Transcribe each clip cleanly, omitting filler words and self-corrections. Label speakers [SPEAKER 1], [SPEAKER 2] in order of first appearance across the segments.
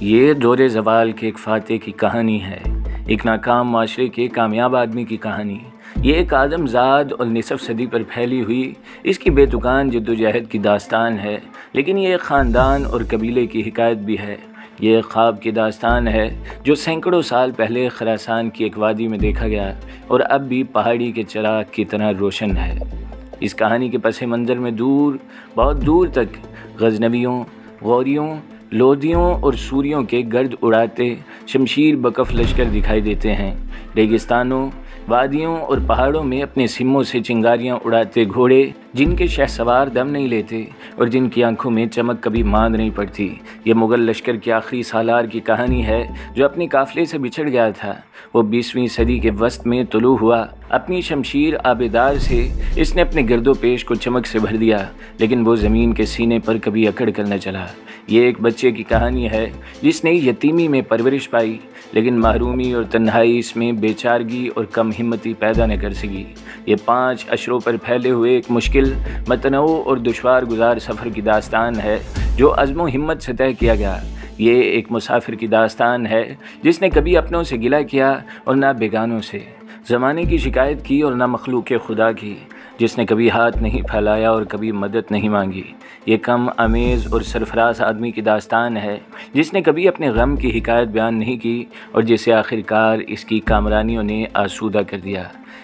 [SPEAKER 1] یہ دور زوال کے ایک فاتح کی کہانی ہے، ایک ناکام معاشرے کے کامیاب آدمی کی کہانی۔ یہ ایک آدم زاد اور نصف صدی پر پھیلی ہوئی اس کی بے تکان جد و جہد کی داستان ہے، لیکن یہ ایک خاندان اور قبیلے کی حکایت بھی ہے۔ یہ ایک خواب کی داستان ہے جو سینکڑوں سال پہلے خراسان کی ایک وادی میں دیکھا گیا اور اب بھی پہاڑی کے چراغ کی طرح روشن ہے۔ اس کہانی کے پس منظر میں بہت دور تک غزنویوں، غوریوں، لودھیوں اور سوریوں کے گرد اڑاتے شمشیر بکف لشکر دکھائی دیتے ہیں۔ ریگستانوں، وادیوں اور پہاڑوں میں اپنے سموں سے چنگاریاں اڑاتے گھوڑے جن کے شہسوار دم نہیں لیتے اور جن کی آنکھوں میں چمک کبھی ماند نہیں پڑتی۔ یہ مغل لشکر کے آخری سالار کی کہانی ہے جو اپنے قافلے سے بچھڑ گیا تھا۔ وہ 20ویں صدی کے وسط میں طلوع ہوا۔ اپنی شمشیر آبدار سے اس نے اپنے گرد و پیش کو چمک سے بھر دیا، لیکن وہ زمین کے سینے پر کبھی اکڑ کر نہ چلا۔ یہ ایک بچے کی کہانی ہے جس نے یتیمی میں پرورش پائی، لیکن محرومی اور تنہائی اس میں بے چارگی اور کم ہمتی پیدا نہ کر سکی۔ یہ 5 اشروں پر پھیلے ہوئے ایک مشکل، متنوع اور دشوار گزار سفر کی داستان ہے جو عزم و ہمت سے طے کیا گیا۔ یہ ایک مسافر کی داستان ہے جس نے کبھی اپنوں سے گلہ کیا اور نہ بیگانوں سے، زمانے کی شکایت کی اور نہ مخلوق خدا کی، جس نے کبھی ہاتھ نہیں پھیلایا اور کبھی مدد نہیں مانگی۔ یہ کم آمیز اور سرفراز آدمی کی داستان ہے جس نے کبھی اپنے غم کی حکایت بیان نہیں کی اور جسے آخرکار اس کی کامرانیوں نے آسودہ کر دیا۔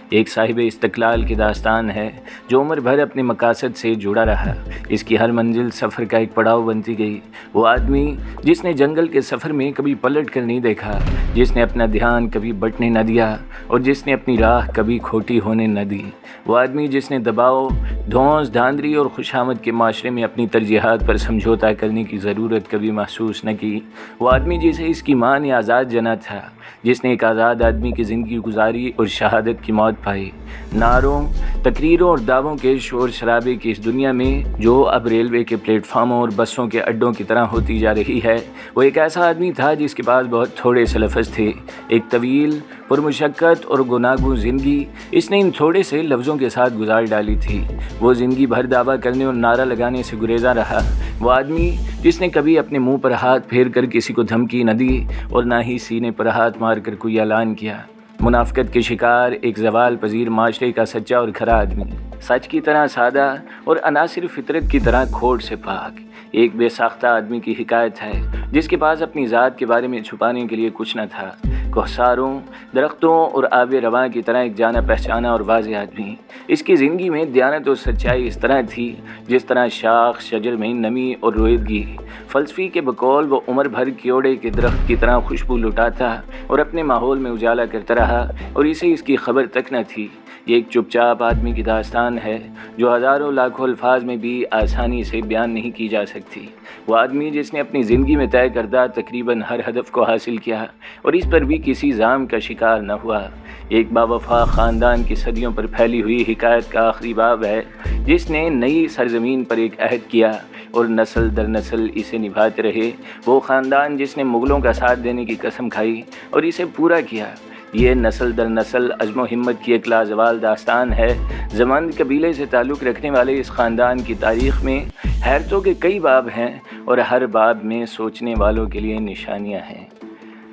[SPEAKER 1] ایک صاحب استقلال کی داستان ہے جو عمر بھر اپنے مقاصد سے جڑا رہا۔ اس کی ہر منزل سفر کا ایک پڑاؤ بنتی گئی۔ وہ آدمی جس نے جنگل کے سفر میں کبھی پلٹ کر نہیں دیکھا، جس نے اپنا دھیان کبھی بٹنے نہ دیا اور جس نے اپنی راہ کبھی کھوٹی ہونے نہ دی۔ وہ آدمی جس نے دباؤ، دھونس، دھاندلی اور خوشامد کے معاشرے میں اپنی ترجیحات پر سمجھوتہ کرنے کی ضرورت کبھی محسوس نہ کی۔ وہ آدمی جسے اس کی ماں نے آزاد جنا تھا، جس نے ایک آزاد آدمی کی زندگی گزاری اور شہادت کی موت پائی۔ نعروں، تقریروں اور دعووں کے شور شرابے کی اس دنیا میں جو اب ریلوے کے پلیٹ فارموں اور بسوں کے اڈوں کی طرح ہوتی جا رہی ہے، وہ ایک ایسا آدمی تھا جس کے پاس بہت تھوڑے سے لفظ تھے۔ ایک طویل، پرمشقت اور گناگوں زندگی اس نے ان تھوڑے سے لفظوں کے ساتھ گزار ڈالی تھی۔ وہ زندگی بھر دعویٰ کرنے اور نعرہ لگانے سے گریزاں رہا۔ وہ آدمی جس نے کبھی اپنے منہ پر ہاتھ پھیر کر کسی کو دھمکی نہ دی اور نہ ہی سینے پر ہاتھ مار کر کوئی اعلان کیا۔ منافقت کے شکار، ایک زوال پذیر معاشرے کا سچا اور کھرا آدمی، سچ کی طرح سادہ اور عناصر فطرت کی طرح کھوٹ سے پاک۔ ایک بے ساختہ آدمی کی حکایت ہے جس کے پاس اپنی ذات کے بارے میں چھپانے کے لیے کچھ نہ تھا۔ کوہساروں، درختوں اور آب رواں کی طرح ایک جانا پہچانا اور واضح آدمی۔ اس کی زندگی میں دیانت اور سچائی اس طرح تھی جس طرح شاخ شجر میں نمی اور رویدگی۔ فلسفی کے بقول وہ عمر بھر کیوڑے کے درخت کی طرح خوشبو لٹاتا اور اپنے ماحول میں اجالا کرتا رہا اور اسے اس کی خبر تک نہ تھی۔ یہ ایک چپ چاپ آدمی کی داستان ہے جو ہزاروں لاکھوں الفاظ میں بھی آسانی سے بیان نہیں کی جا سکتی۔ وہ آدمی جس نے اپنی زندگی میں طے کردہ تقریباً ہر ہدف کو حاصل کیا اور اس پر بھی کسی زام کا شکار نہ ہوا۔ ایک باوفا خاندان کی صدیوں پر پھیلی ہوئی حکایت کا آخری باب ہے جس نے نئی سرزمین پر ایک عہد کیا اور نسل در نسل اسے نبھاتے رہے۔ وہ خاندان جس نے مغلوں کا ساتھ دینے کی قسم کھائی اور اسے پورا کیا۔ یہ نسل در نسل عزم و ہمت کی ایک لازوال داستان ہے۔ زمند قبیلے سے تعلق رکھنے والے اس خاندان کی تاریخ میں حیرتوں کے کئی باب ہیں اور ہر باب میں سوچنے والوں کے لیے نشانیاں ہیں۔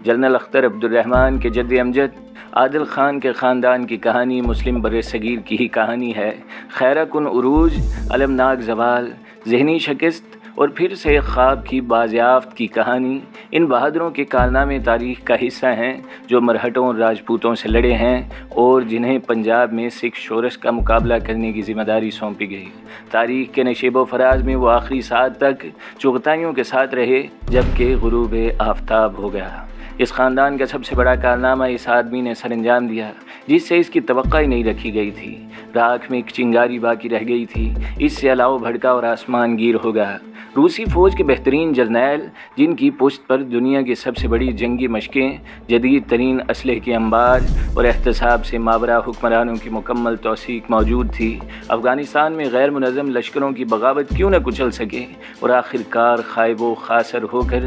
[SPEAKER 1] جنرل اختر عبد الرحمن کے جد امجد عادل خان کے خاندان کی کہانی مسلم بر صغیر کی ہی کہانی ہے۔ خیرہ کن عروج، المناک زوال، ذہنی شکست اور پھر سے خواب کی بازیافت کی کہانی ان بہادروں کے کارنامے تاریخ کا حصہ ہیں جو مرہٹوں اور راجپوتوں سے لڑے ہیں اور جنہیں پنجاب میں سکھ شورش کا مقابلہ کرنے کی ذمہ داری سونپی گئی۔ تاریخ کے نشیب و فراز میں وہ آخری ساتھ تک چغتائیوں کے ساتھ رہے جبکہ غروب آفتاب ہو گیا۔ اس خاندان کا سب سے بڑا کارنامہ اس آدمی نے سر انجام دیا جس سے اس کی توقع ہی نہیں رکھی گئی تھی۔ راکھ میں ایک چنگاری باقی رہ گئی تھی، اس سے الاؤ بھڑکا اور آسمان گیر ہو گیا۔ روسی فوج کے بہترین جرنیل جن کی پشت پر دنیا کی سب سے بڑی جنگی مشقیں، جدید ترین اسلحے کے انبار اور احتساب سے ماورا حکمرانوں کی مکمل توثیق موجود تھی، افغانستان میں غیر منظم لشکروں کی بغاوت کیوں نہ کچل سکے اور آخرکار خائب و خاسر ہو کر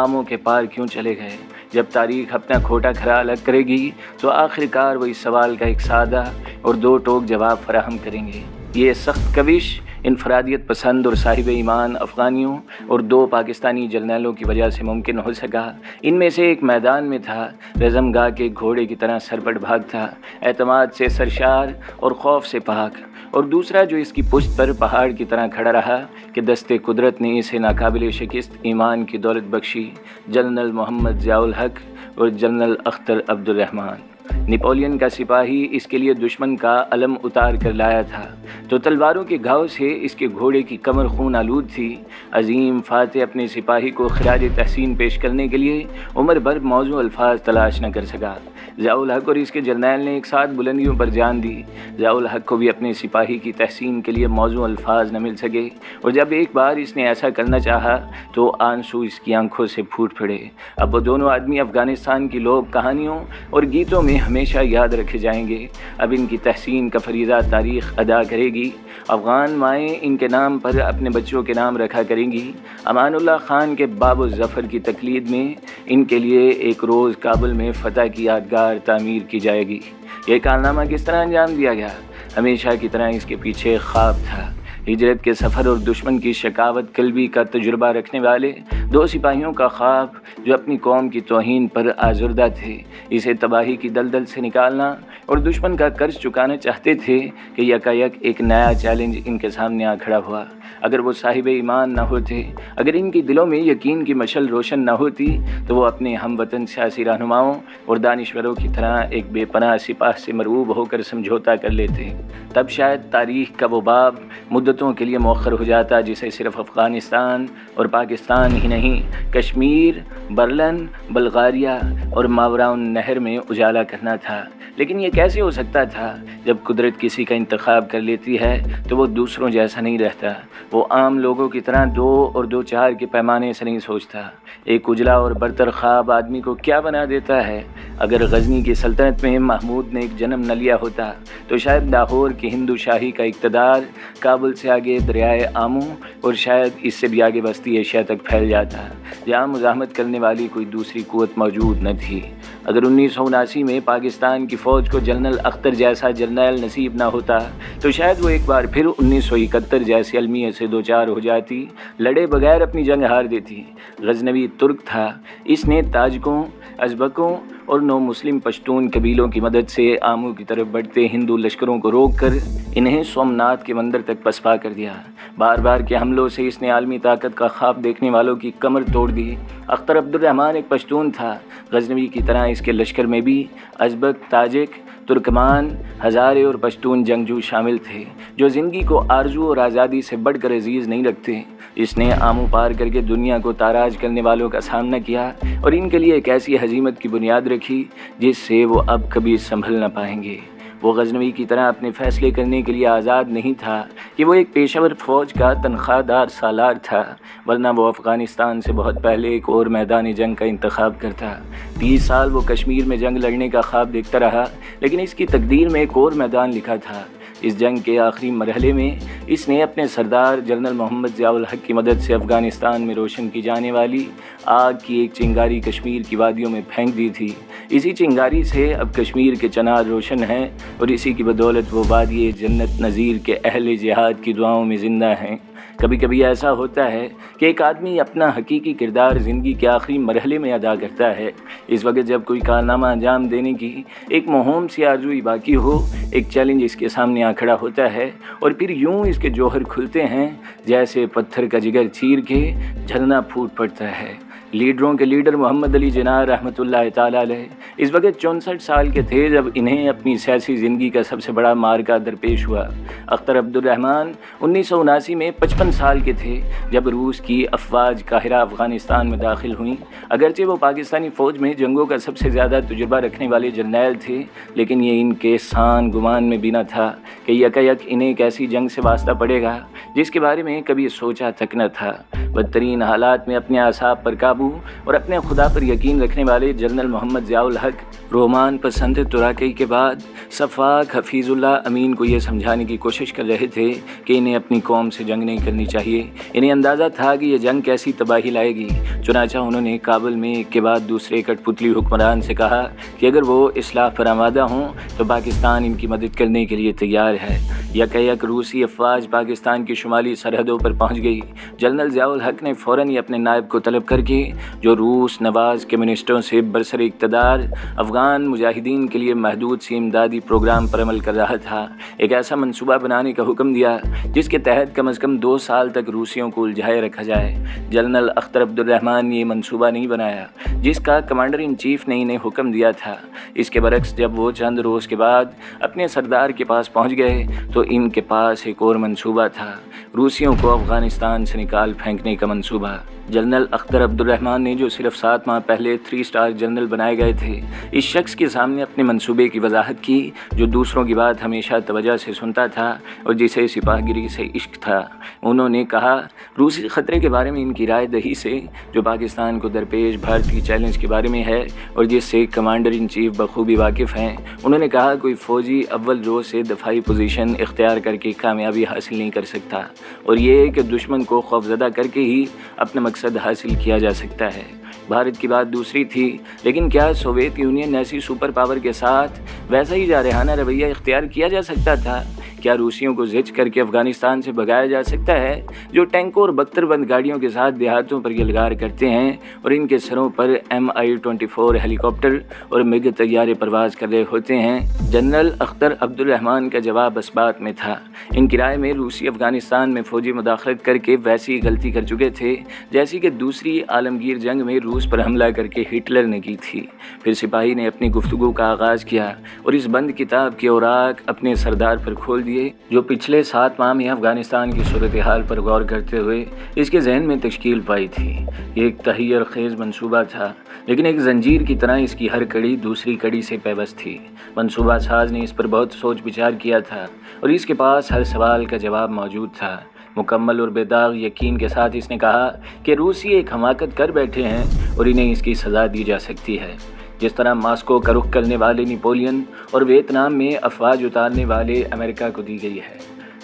[SPEAKER 1] آموں کے پار کیوں چلے گئے۔ جب تاریخ اپنا کھوٹا کھرا الگ کرے گی تو آخرکار وہ اس سوال کا ایک سادہ اور دو ٹوک جواب فراہم کریں گے۔ یہ سخت کوش انفرادیت پسند اور صاحب ایمان افغانیوں اور 2 پاکستانی جرنیلوں کی وجہ سے ممکن ہو سکا۔ ان میں سے ایک میدان میں تھا، رزم گاہ کے گھوڑے کی طرح سرپٹ بھاگتا، اعتماد سے سرشار اور خوف سے پاک، اور دوسرا جو اس کی پشت پر پہاڑ کی طرح کھڑا رہا کہ دست قدرت نے اسے ناقابل شکست ایمان کی دولت بخشی، جنرل محمد ضیاء الحق اور جنرل اختر عبد الرحمن۔ نیپولین کا سپاہی اس کے لیے دشمن کا علم اتار کر لایا تھا تو تلواروں کے گھاؤ سے اس کے گھوڑے کی کمر خون آلود تھی۔ عظیم فاتح اپنے سپاہی کو خراج تحسین پیش کرنے کے لیے عمر بھر موزوں الفاظ تلاش نہ کر سکا۔ ضیاء الحق اور اس کے جرنیل نے ایک ساتھ بلندیوں پر جان دی۔ ضیاء الحق کو بھی اپنے سپاہی کی تحسین کے لیے موزوں الفاظ نہ مل سکے، اور جب ایک بار اس نے ایسا کرنا چاہا تو آنسو اس کی آنکھوں سے پھوٹ پڑے۔ اب وہ دونوں آدمی افغانستان کی لوک کہانیوں اور گیتوں میں ہمیشہ یاد رکھے جائیں گے۔ اب ان کی تحسین کا فریضہ تاریخ ادا کرے گی۔ افغان مائیں ان کے نام پر اپنے بچوں کے نام رکھا کریں گی۔ امان اللہ خان کے باب الظفر کی تقلید میں ان کے لیے ایک روز کابل میں فتح کی یادگار تعمیر کی جائے گی۔ یہ کارنامہ کس طرح انجام دیا گیا؟ ہمیشہ کی طرح اس کے پیچھے خواب تھا۔ ہجرت کے سفر اور دشمن کی شکاوت قلبی کا تجربہ رکھنے والے 2 سپاہیوں کا خواب جو اپنی قوم کی توہین پر آزردہ تھے، اسے تباہی کی دلدل سے نکالنا اور دشمن کا قرض چکانا چاہتے تھے کہ یکایک ایک نیا چیلنج ان کے سامنے آ کھڑا ہوا۔ اگر وہ صاحب ایمان نہ ہوتے، اگر ان کی دلوں میں یقین کی مشعل روشن نہ ہوتی تو وہ اپنے ہم وطن سیاسی رہنماؤں اور دانشوروں کی طرح ایک بے پناہ سپاہ سے مرعوب ہو کر سمجھوتا کر لیتے۔ تب شاید تاریخ کا وہ باب مدتوں کے لیے مؤخر ہو جاتا جسے صرف افغانستان اور پاکستان ہی نہیں، کشمیر، برلن، بلغاریہ اور ماوراء النہر میں اجالا کرنا تھا۔ لیکن یہ کیسے ہو سکتا تھا؟ جب قدرت کسی کا انتخاب کر لیتی ہے تو وہ دوسروں جیسا نہیں رہتا۔ وہ عام لوگوں کی طرح 2 اور 2 4 کے پیمانے سے نہیں سوچتا۔ ایک اجلا اور برتر خواب آدمی کو کیا بنا دیتا ہے؟ اگر غزنی کی سلطنت میں محمود نے ایک جنم نہ لیا ہوتا تو شاید لاہور کی ہندو شاہی کا اقتدار کابل سے آگے دریائے آمو اور شاید اس سے بھی آگے وسطی ایشیا تک پھیل جاتا، جہاں مزاحمت کرنے والی کوئی دوسری قوت موجود نہ تھی۔ اگر 1979 میں پاکستان کی فوج کو جنرل اختر جیسا جرنیل نصیب نہ ہوتا تو شاید وہ ایک بار پھر 1971 جیسے المیے سے 2 4 ہو جاتی، لڑے بغیر اپنی جنگ ہار دیتی۔ غزنوی ترک تھا، اس نے تاجکوں، ازبکوں اور 9 مسلم پشتون قبیلوں کی مدد سے آمو کی طرف بڑھتے ہندو لشکروں کو روک کر انہیں سومناتھ کے مندر تک پسپا کر دیا۔ بار بار کے حملوں سے اس نے عالمی طاقت کا خواب دیکھنے والوں کی کمر توڑ دی۔ اختر عبد الرحمن ایک پشتون تھا، غزنوی کی طرح اس کے لشکر میں بھی ازبک، تاجک، ترکمان، ہزارے اور پشتون جنگجو شامل تھے جو زندگی کو آرزو اور آزادی سے بڑھ کر عزیز نہیں رکھتے۔ اس نے آمو پار کر کے دنیا کو تاراج کرنے والوں کا سامنا کیا اور ان کے لیے ایک ایسی ہزیمت کی بنیاد رکھی جس سے وہ اب کبھی سنبھل نہ پائیں گے۔ وہ غزنوی کی طرح اپنے فیصلے کرنے کے لیے آزاد نہیں تھا کہ وہ ایک پیشہ ور فوج کا تنخواہ دار سالار تھا، ورنہ وہ افغانستان سے بہت پہلے ایک اور میدان جنگ کا انتخاب کرتا۔ 30 سال وہ کشمیر میں جنگ لڑنے کا خواب دیکھتا رہا، لیکن اس کی تقدیر میں ایک اور میدان لکھا تھا۔ اس جنگ کے آخری مرحلے میں اس نے اپنے سردار جنرل محمد ضیاء الحق کی مدد سے افغانستان میں روشن کی جانے والی آگ کی ایک چنگاری کشمیر کی وادیوں میں پھینک دی تھی۔ اسی چنگاری سے اب کشمیر کے چنار روشن ہیں اور اسی کی بدولت وہ وادی جنت نظیر کے اہل جہاد کی دعاؤں میں زندہ ہیں۔ کبھی کبھی ایسا ہوتا ہے کہ ایک آدمی اپنا حقیقی کردار زندگی کے آخری مرحلے میں ادا کرتا ہے، اس وقت جب کوئی کارنامہ انجام دینے کی ایک مہم سی آرزوئی باقی ہو، ایک چیلنج اس کے سامنے آ کھڑا ہوتا ہے اور پھر یوں اس کے جوہر کھلتے ہیں جیسے پتھر کا جگر چیر کے جھرنا پھوٹ پڑتا ہے۔ لیڈروں کے لیڈر محمد علی جناح رحمۃ اللہ تعالیٰ علیہ اس وقت 64 سال کے تھے جب انہیں اپنی سیاسی زندگی کا سب سے بڑا معرکہ درپیش ہوا۔ اختر عبد الرحمن 1979 میں 55 سال کے تھے جب روس کی افواج قاہرہ افغانستان میں داخل ہوئیں۔ اگرچہ وہ پاکستانی فوج میں جنگوں کا سب سے زیادہ تجربہ رکھنے والے جرنیل تھے، لیکن یہ ان کے سان گمان میں بھی نہ تھا کہ یکایک انہیں ایک ایسی جنگ سے واسطہ پڑے گا جس کے بارے میں کبھی سوچا تک نہ تھا۔ بدترین حالات میں اپنے اعصاب پر قابو قابو اور اپنے خدا پر یقین رکھنے والے جنرل محمد ضیاء الحق رومان پسند تراکی کے بعد سفاک حفیظ اللہ امین کو یہ سمجھانے کی کوشش کر رہے تھے کہ انہیں اپنی قوم سے جنگ نہیں کرنی چاہیے۔ انہیں اندازہ تھا کہ یہ جنگ کیسی تباہی لائے گی، چنانچہ انہوں نے کابل میں ایک کے بعد دوسرے کٹ پتلی حکمران سے کہا کہ اگر وہ اصلاح پر آمادہ ہوں تو پاکستان ان کی مدد کرنے کے لیے تیار ہے۔ یک روسی افواج پاکستان کی شمالی سرحدوں پر پہنچ گئی۔ جنرل ضیاء الحق نے فوراً ہی اپنے نائب کو طلب کر کے، جو روس نواز کمیونسٹوں سے برسر اقتدار افغان مجاہدین کے لیے محدود سی امدادی پروگرام پر عمل کر رہا تھا، ایک ایسا منصوبہ بنانے کا حکم دیا جس کے تحت کم از کم 2 سال تک روسیوں کو الجھائے رکھا جائے۔ جنرل اختر عبد الرحمن نے یہ منصوبہ نہیں بنایا جس کا کمانڈر ان چیف نے انہیں حکم دیا تھا۔ اس کے برعکس جب وہ چند روز کے بعد اپنے سردار کے پاس پہنچ گئے تو ان کے پاس ایک اور منصوبہ تھا، روسیوں کو افغانستان سے نکال پھینکنے کا منصوبہ۔ جنرل اختر عبد الرحمن نے، جو صرف 7 ماہ پہلے 3 اسٹار جنرل بنائے گئے تھے، اس شخص کے سامنے اپنے منصوبے کی وضاحت کی جو دوسروں کی بات ہمیشہ توجہ سے سنتا تھا اور جسے سپاہ گیری سے عشق تھا۔ انہوں نے کہا، روسی خطرے کے بارے میں ان کی رائے دہی سے، جو پاکستان کو درپیش بھارتی چیلنج کے بارے میں ہے اور جس سے کمانڈر ان چیف بخوبی واقف ہیں، انہوں نے کہا کوئی فوجی اول روز سے دفاعی پوزیشن اختیار کر کے کامیابی حاصل نہیں کر سکتا، اور یہ کہ دشمن کو خوفزدہ کر کے ہی اپنا مقصد حاصل کیا جا سکتا ہے۔ بھارت کی بات دوسری تھی، لیکن کیا سوویت یونین ایسی سپر پاور کے ساتھ ویسا ہی جارحانہ رویہ اختیار کیا جا سکتا تھا؟ کیا روسیوں کو زج کر کے افغانستان سے بھگایا جا سکتا ہے، جو ٹینکوں اور بختر بند گاڑیوں کے ساتھ دیہاتوں پر یلغار کرتے ہیں اور ان کے سروں پر Mi-24 ہیلی کاپٹر اور مگ طیارے پرواز کر رہے ہوتے ہیں؟ جنرل اختر عبد الرحمن کا جواب اسبات میں تھا۔ ان کی رائے میں روسی افغانستان میں فوجی مداخلت کر کے ویسی غلطی کر چکے تھے جیسی کہ دوسری عالمگیر جنگ میں روس پر حملہ کر کے ہٹلر نے کی تھی۔ پھر سپاہی نے اپنی گفتگو کا آغاز کیا اور اس بند کتاب کے اوراق اپنے سردار پر کھول دیے، جو پچھلے 7 ماہ میں افغانستان کی صورتحال پر غور کرتے ہوئے اس کے ذہن میں تشکیل پائی تھی۔ یہ ایک تحیر خیز منصوبہ تھا، لیکن ایک زنجیر کی طرح اس کی ہر کڑی دوسری کڑی سے پیوست تھی۔ منصوبہ ساز نے اس پر بہت سوچ بچار کیا تھا اور اس کے پاس ہر سوال کا جواب موجود تھا۔ مکمل اور بے داغ یقین کے ساتھ اس نے کہا کہ روسی ایک حماقت کر بیٹھے ہیں اور انہیں اس کی سزا دی جا سکتی ہے، جس طرح ماسکو کا رخ کرنے والے نیپولین اور ویتنام میں افواج اتارنے والے امریکہ کو دی گئی ہے۔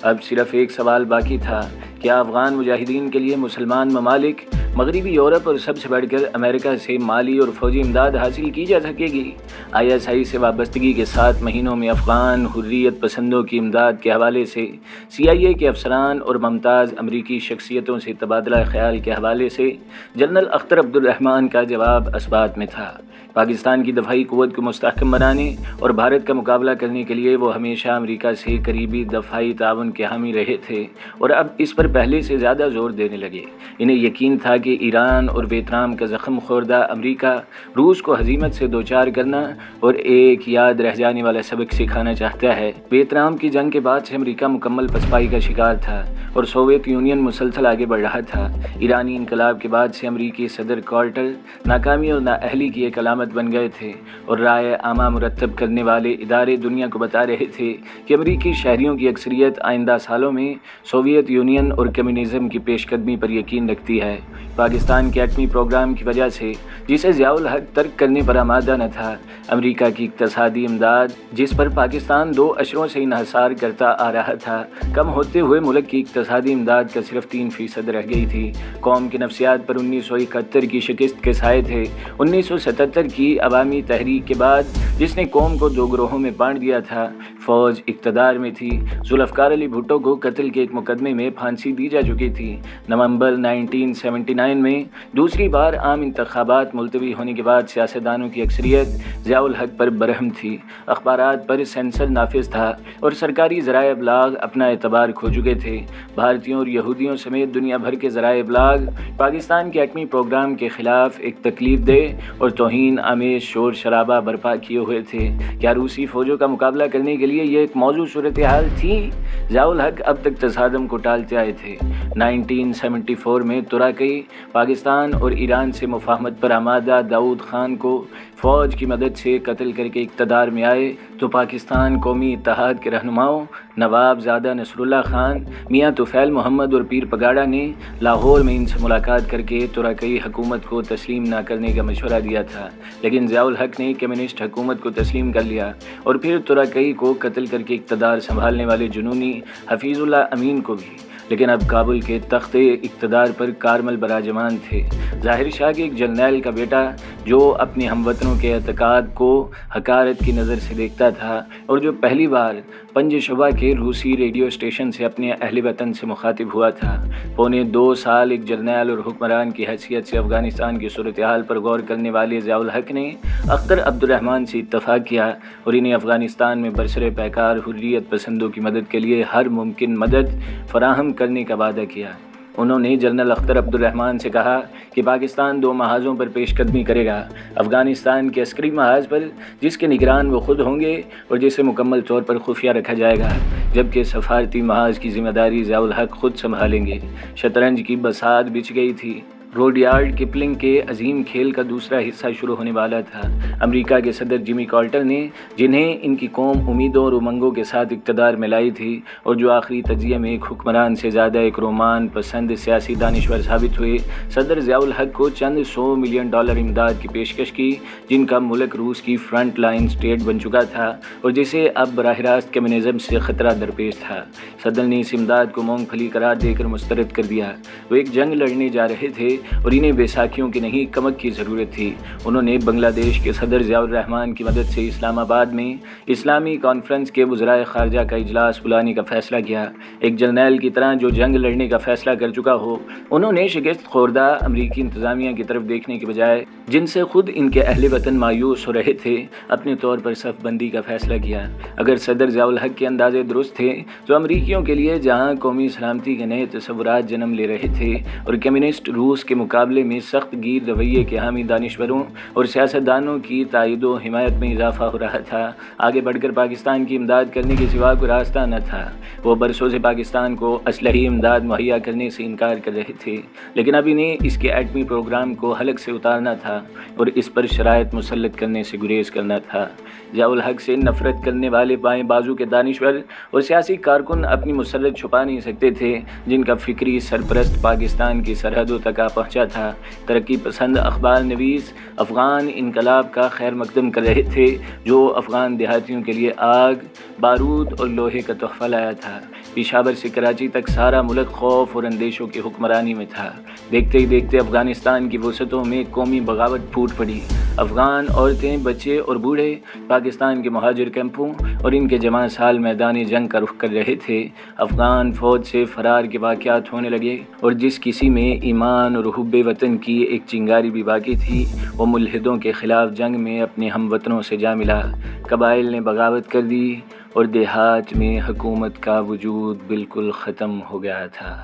[SPEAKER 1] اب صرف ایک سوال باقی تھا، کیا افغان مجاہدین کے لیے مسلمان ممالک، مغربی یورپ اور سب سے بڑھ کر امریکہ سے مالی اور فوجی امداد حاصل کی جا سکے گی؟ ISI سے وابستگی کے 7 مہینوں میں افغان حریت پسندوں کی امداد کے حوالے سے، CIA کے افسران اور ممتاز امریکی شخصیتوں سے تبادلہ خیال کے حوالے سے جنرل اختر عبد الرحمن کا جواب اسبات میں تھا۔ پاکستان کی دفاعی قوت کو مستحکم بنانے اور بھارت کا مقابلہ کرنے کے لیے وہ ہمیشہ امریکہ سے قریبی دفاعی تعاون کے حامی رہے تھے اور اب اس پر پہلے سے زیادہ زور دینے لگے۔ انہیں یقین تھا کہ ایران اور ویتنام کا زخم خوردہ امریکہ روس کو ہزیمت سے دوچار کرنا اور ایک یاد رہ جانے والا سبق سکھانا چاہتا ہے۔ ویتنام کی جنگ کے بعد سے امریکہ مکمل پسپائی کا شکار تھا اور سوویت یونین مسلسل آگے بڑھ رہا تھا۔ ایرانی انقلاب کے بعد سے امریکی صدر کارٹر ناکامی اور نااہلی کی ایک علامت بن گئے تھے اور رائے عامہ مرتب کرنے والے ادارے دنیا کو بتا رہے تھے کہ امریکی شہریوں کی اکثریت آئندہ سالوں میں سوویت یونین اور کمیونزم کی پیش قدمی پر یقین رکھتی ہے۔ پاکستان کے ایٹمی پروگرام کی وجہ سے، جسے ضیاء الحق ترک کرنے پر آمادہ نہ تھا، امریکہ کی اقتصادی امداد، جس پر پاکستان 2 اشروں سے انحصار کرتا آ رہا تھا، کم ہوتے ہوئے ملک کی اقتصادی امداد کا صرف 3% رہ گئی تھی۔ قوم کی نفسیات پر 1971 کی شکست کے سائے تھے۔ 1977 کی عوامی تحریک کے بعد، جس نے قوم کو 2 گروہوں میں بانٹ دیا تھا، فوج اقتدار میں تھی۔ ذوالفقار علی بھٹو کو قتل کے ایک مقدمے میں پھانسی دی جا چکی تھی۔ نومبر 1979 میں دوسری بار عام انتخابات ملتوی ہونے کے بعد سیاستدانوں کی اکثریت ضیاء الحق پر برہم تھی۔ اخبارات پر سینسر نافذ تھا اور سرکاری ذرائع ابلاغ اپنا اعتبار کھو چکے تھے۔ بھارتیوں اور یہودیوں سمیت دنیا بھر کے ذرائع ابلاغ پاکستان کے ایٹمی پروگرام کے خلاف ایک تکلیف دہ اور توہین آمیز شور شرابہ برپا کیے ہوئے تھے۔ کیا روسی فوجوں کا مقابلہ کرنے کے لیے یہ ایک موضوع صورتحال تھی؟ ضیاء الحق اب تک تصادم کو ٹالتے آئے تھے۔ 1974 میں تراکی، پاکستان اور ایران سے مفاہمت پر آمد دامادہ داؤد خان کو فوج کی مدد سے قتل کر کے اقتدار میں آئے تو پاکستان قومی اتحاد کے رہنماؤں نواب زادہ نصر اللہ خان، میاں طفیل محمد اور پیر پگاڑا نے لاہور میں ان سے ملاقات کر کے ترکی حکومت کو تسلیم نہ کرنے کا مشورہ دیا تھا، لیکن ضیاء الحق نے کمیونسٹ حکومت کو تسلیم کر لیا اور پھر ترکی کو قتل کر کے اقتدار سنبھالنے والے جنونی حفیظ اللہ امین کو بھی۔ لیکن اب کابل کے تخت اقتدار پر کارمل براجمان تھے ظاہر شاہ کے ایک جرنیل کا بیٹا، جو اپنے ہم وطنوں کے اعتقاد کو حقارت کی نظر سے دیکھتا تھا اور جو پہلی بار پنج شبہ کے روسی ریڈیو اسٹیشن سے اپنے اہل وطن سے مخاطب ہوا تھا۔ پونے 2 سال ایک جرنیل اور حکمران کی حیثیت سے افغانستان کی صورتحال پر غور کرنے والے ضیاء الحق نے اختر عبد الرحمن سے اتفاق کیا اور انہیں افغانستان میں برسر پیکار حریت پسندوں کی مدد کے لیے ہر ممکن مدد فراہم کرنے کا وعدہ کیا۔ انہوں نے جنرل اختر عبد الرحمن سے کہا کہ پاکستان 2 محاذوں پر پیش قدمی کرے گا، افغانستان کے عسکری محاذ پر جس کے نگران وہ خود ہوں گے اور جسے مکمل طور پر خفیہ رکھا جائے گا، جبکہ سفارتی محاذ کی ذمہ داری ضیاء الحق خود سنبھالیں گے۔ شطرنج کی بساط بچھ گئی تھی، روڈیارڈ کپلنگ کے عظیم کھیل کا دوسرا حصہ شروع ہونے والا تھا۔ امریکہ کے صدر جمی کارٹر نے، جنہیں ان کی قوم امیدوں اور امنگوں کے ساتھ اقتدار میں لائی تھی اور جو آخری تجزیے میں ایک حکمران سے زیادہ ایک رومان پسند سیاسی دانشور ثابت ہوئے، صدر ضیاء الحق کو چند $100 ملین امداد کی پیشکش کی، جن کا ملک روس کی فرنٹ لائن اسٹیٹ بن چکا تھا اور جسے اب براہ راست کمیونزم سے خطرہ درپیش تھا۔ صدر نے اس امداد کو مونگ پھلی قرار دے کر مسترد کر دیا۔ وہ ایک جنگ لڑنے جا رہے تھے اور انہیں بیساکھیوں کی نہیں کمک کی ضرورت تھی۔ انہوں نے بنگلہ دیش کے صدر ضیاء الرحمن کی مدد سے اسلام آباد میں اسلامی کانفرنس کے وزرائے خارجہ کا اجلاس بلانے کا فیصلہ کیا۔ ایک جرنیل کی طرح جو جنگ لڑنے کا فیصلہ کر چکا ہو، انہوں نے شکست خوردہ امریکی انتظامیہ کی طرف دیکھنے کے بجائے، جن سے خود ان کے اہل وطن مایوس ہو رہے تھے، اپنے طور پر صف بندی کا فیصلہ کیا۔ اگر صدر ضیاء الحق کے اندازے درست تھے تو امریکیوں کے لیے جہاں قومی سلامتی کے نئے تصورات جنم لے رہے تھے اور کمیونسٹ روس کے مقابلے میں سخت گیر رویے کے حامی دانشوروں اور سیاستدانوں کی تائید و حمایت میں اضافہ ہو رہا تھا، آگے بڑھ کر پاکستان کی امداد کرنے کے سوا کوئی راستہ نہ تھا۔ وہ برسوں سے پاکستان کو اسلحی امداد مہیا کرنے سے انکار کر رہے تھے، لیکن اب انہیں اس کے ایٹمی پروگرام کو حلق سے اتارنا تھا اور اس پر شرائط مسلط کرنے سے گریز کرنا تھا۔ ضیاء الحق سے نفرت کرنے والے بائیں بازو کے دانشور اور سیاسی کارکن اپنی مسرت چھپا نہیں سکتے تھے، جن کا فکری سرپرست پاکستان کی سرحدوں تک آ پہنچا تھا۔ ترقی پسند اخبار نویس افغان انقلاب کا خیر مقدم کر رہے تھے، جو افغان دیہاتیوں کے لیے آگ، بارود اور لوہے کا تحفہ لایا تھا۔ پشاور سے کراچی تک سارا ملک خوف اور اندیشوں کی حکمرانی میں تھا۔ دیکھتے ہی دیکھتے افغانستان کی وسعتوں میں قومی بغاوت پھوٹ پڑی۔ افغان عورتیں، بچے اور بوڑھے پاکستان کے مہاجر کیمپوں اور ان کے جمع سال میدان جنگ کا رخ کر رہے تھے۔ افغان فوج سے فرار کے واقعات ہونے لگے اور جس کسی میں ایمان اور حب وطن کی ایک چنگاری بھی باقی تھی، وہ ملحدوں کے خلاف جنگ میں اپنے ہم وطنوں سے جا ملا۔ قبائل نے بغاوت کر دی اور دیہات میں حکومت کا وجود بالکل ختم ہو گیا تھا۔